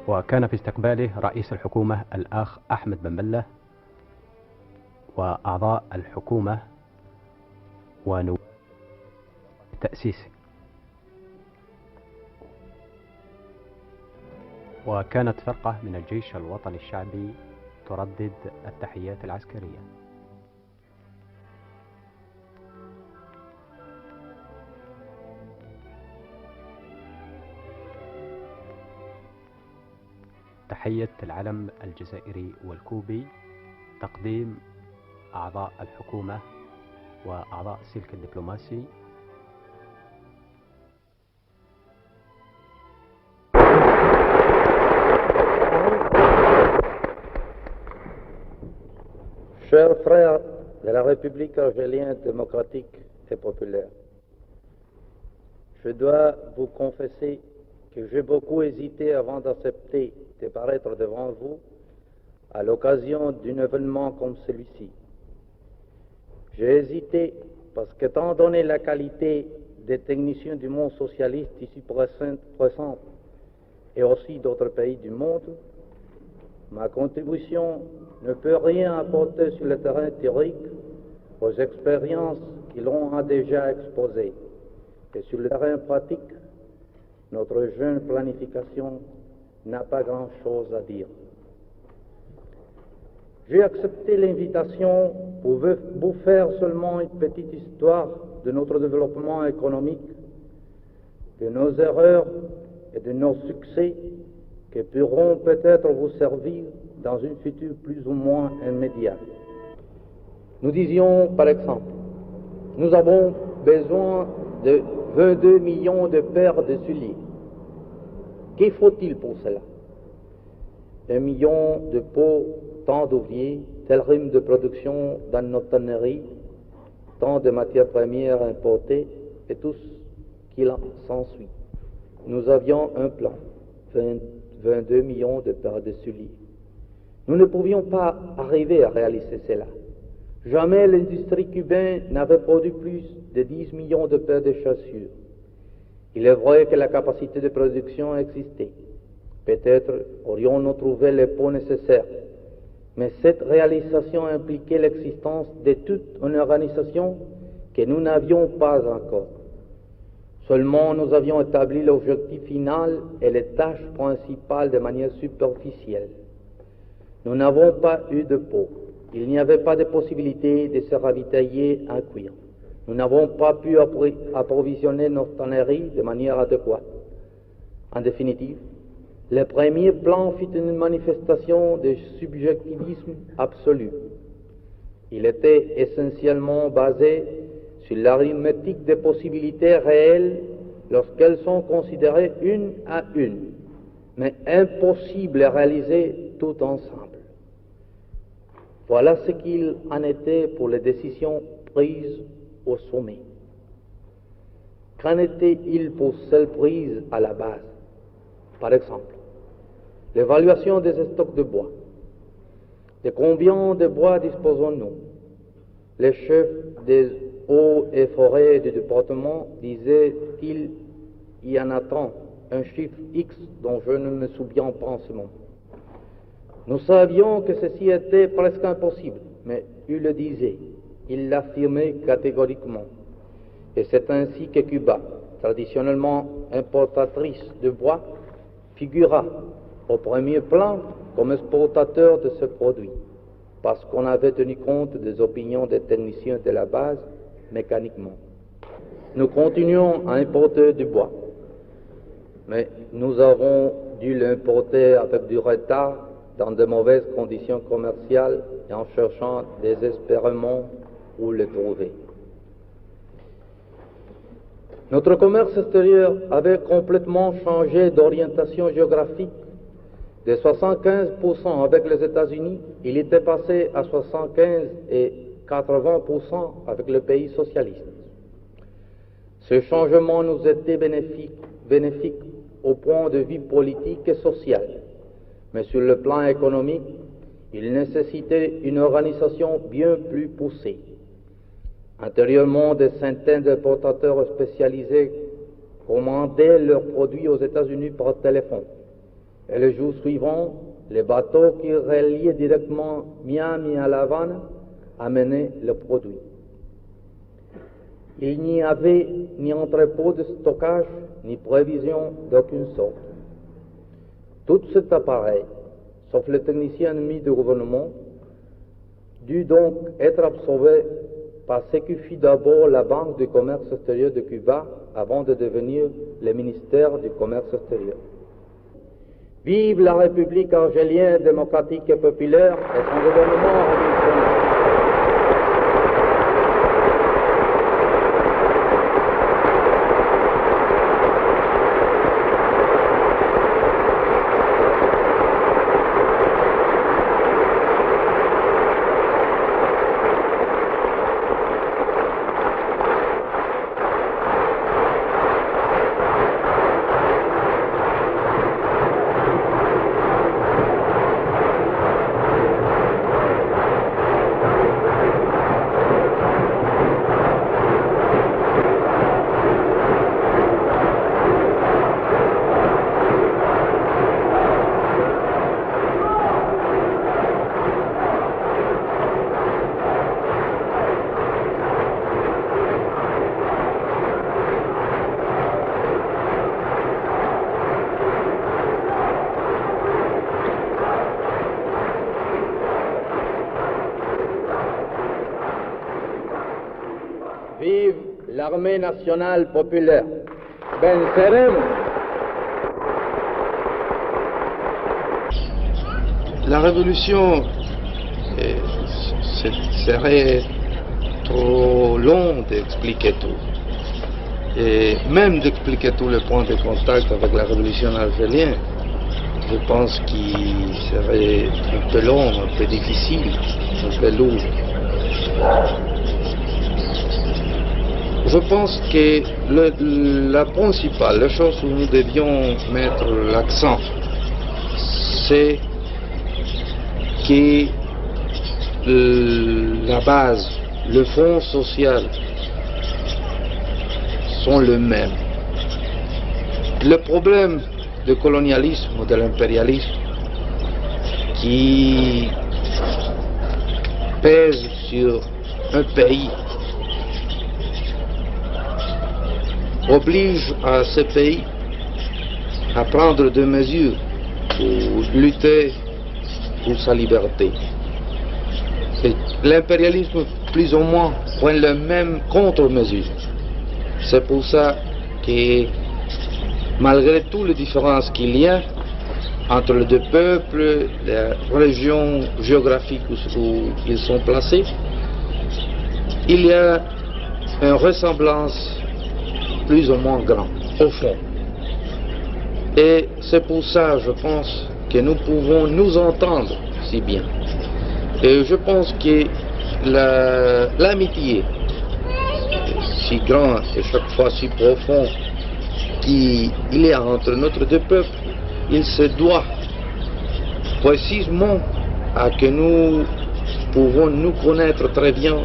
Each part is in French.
وكان في استقباله رئيس الحكومة الأخ أحمد بن بلة وأعضاء الحكومة ونواب التأسيس. وكانت فرقة من الجيش الوطني الشعبي تردد التحيات العسكرية. تحية العلم الجزائري والكوبي، تقديم أعضاء الحكومة وأعضاء السلك الدبلوماسي. Chers frères de la République algérienne démocratique et populaire, je dois vous confesser que j'ai beaucoup hésité avant d'accepter de paraître devant vous à l'occasion d'un événement comme celui-ci. J'ai hésité parce qu'étant donné la qualité des techniciens du monde socialiste ici présents et aussi d'autres pays du monde, ma contribution ne peut rien apporter sur le terrain théorique aux expériences qui l'ont déjà exposées. Et sur le terrain pratique, notre jeune planification n'a pas grand-chose à dire. J'ai accepté l'invitation pour vous faire seulement une petite histoire de notre développement économique, de nos erreurs et de nos succès qui pourront peut-être vous servir dans une future plus ou moins immédiate. Nous disions par exemple, nous avons besoin de 22 millions de paires de souliers. Qu'il faut-il pour cela? 1 million de pots, tant d'ouvriers, tel rythme de production dans nos tanneries, tant de matières premières importées et tout ce qui s'ensuit. Nous avions un plan, 22 millions de paires de souliers. Nous ne pouvions pas arriver à réaliser cela. Jamais l'industrie cubaine n'avait produit plus de 10 millions de paires de chaussures. Il est vrai que la capacité de production existait. Peut-être aurions-nous trouvé les pots nécessaires. Mais cette réalisation impliquait l'existence de toute une organisation que nous n'avions pas encore. Seulement nous avions établi l'objectif final et les tâches principales de manière superficielle. Nous n'avons pas eu de pot. Il n'y avait pas de possibilité de se ravitailler en cuir. Nous n'avons pas pu approvisionner nos tanneries de manière adéquate. En définitive, le premier plan fut une manifestation de subjectivisme absolu. Il était essentiellement basé sur l'arithmétique des possibilités réelles lorsqu'elles sont considérées une à une, mais impossible à réaliser tout ensemble. Voilà ce qu'il en était pour les décisions prises au sommet. Qu'en était-il pour celles prises à la base? Par exemple, l'évaluation des stocks de bois. De combien de bois disposons-nous? Les chefs des eaux et forêts du département disaient qu'il y en a tant, un chiffre X dont je ne me souviens pas en ce moment. Nous savions que ceci était presque impossible, mais il le disait, il l'affirmait catégoriquement. Et c'est ainsi que Cuba, traditionnellement importatrice de bois, figura au premier plan comme exportateur de ce produit, parce qu'on avait tenu compte des opinions des techniciens de la base mécaniquement. Nous continuons à importer du bois, mais nous avons dû l'importer avec du retard dans de mauvaises conditions commerciales et en cherchant désespérément où le trouver. Notre commerce extérieur avait complètement changé d'orientation géographique. De 75% avec les États-Unis, il était passé à 75 et 80% avec les pays socialistes. Ce changement nous était bénéfique au point de vue politique et social, mais sur le plan économique, il nécessitait une organisation bien plus poussée. Antérieurement, des centaines d'importateurs spécialisés commandaient leurs produits aux États-Unis par téléphone. Et le jour suivant, les bateaux qui reliaient directement Miami à La Havane amenaient le produit. Il n'y avait ni entrepôt de stockage, ni prévision d'aucune sorte. Tout cet appareil, sauf le technicien ennemi du gouvernement, dut donc être absorbé par ce qui fut d'abord la Banque du commerce extérieur de Cuba avant de devenir le ministère du commerce extérieur. Vive la République argélienne démocratique et populaire et son gouvernement révolutionnaire. Vive l'armée nationale populaire. Venceremos. La révolution serait trop long d'expliquer tout. Et même d'expliquer tous les points de contact avec la révolution algérienne, je pense qu'il serait un peu long, un peu difficile, un peu lourd. Je pense que la principale, la chose où nous devions mettre l'accent, c'est que la base, le fond social sont les mêmes. Le problème du colonialisme ou de l'impérialisme qui pèse sur un pays oblige à ce pays à prendre des mesures pour lutter pour sa liberté. L'impérialisme, plus ou moins, prend les mêmes contre-mesures. C'est pour ça que, malgré toutes les différences qu'il y a entre les deux peuples, les régions géographiques où ils sont placés, il y a une ressemblance plus ou moins grande, au fond. Et c'est pour ça, je pense, que nous pouvons nous entendre si bien. Et je pense que l'amitié, si grande et chaque fois si profond qu'il y a entre notre deux peuples, il se doit précisément à que nous pouvons nous connaître très bien,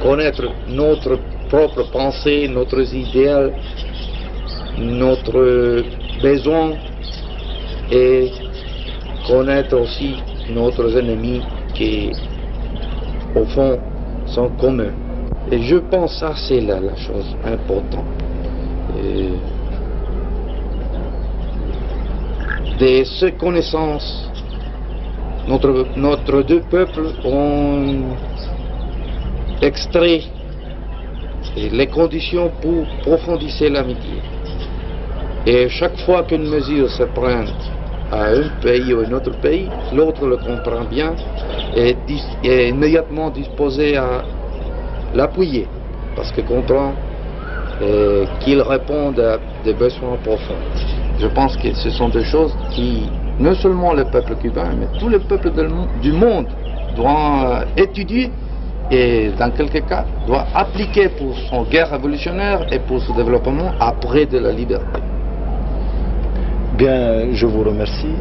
connaître notre propre pensée, notre idéal, notre besoin et connaître aussi nos ennemis qui, au fond, sont communs. Et je pense que c'est là la chose importante. De ces connaissances, notre deux peuples ont extrait les conditions pour approfondir l'amitié. Et chaque fois qu'une mesure se prend à un pays ou à un autre pays, l'autre le comprend bien et est immédiatement disposé à l'appuyer, parce qu'il comprend qu'il répond à des besoins profonds. Je pense que ce sont des choses qui, non seulement le peuple cubain, mais tous les peuples du monde doivent étudier et, dans quelques cas, doivent appliquer pour son guerre révolutionnaire et pour son développement après de la liberté. Bien, je vous remercie.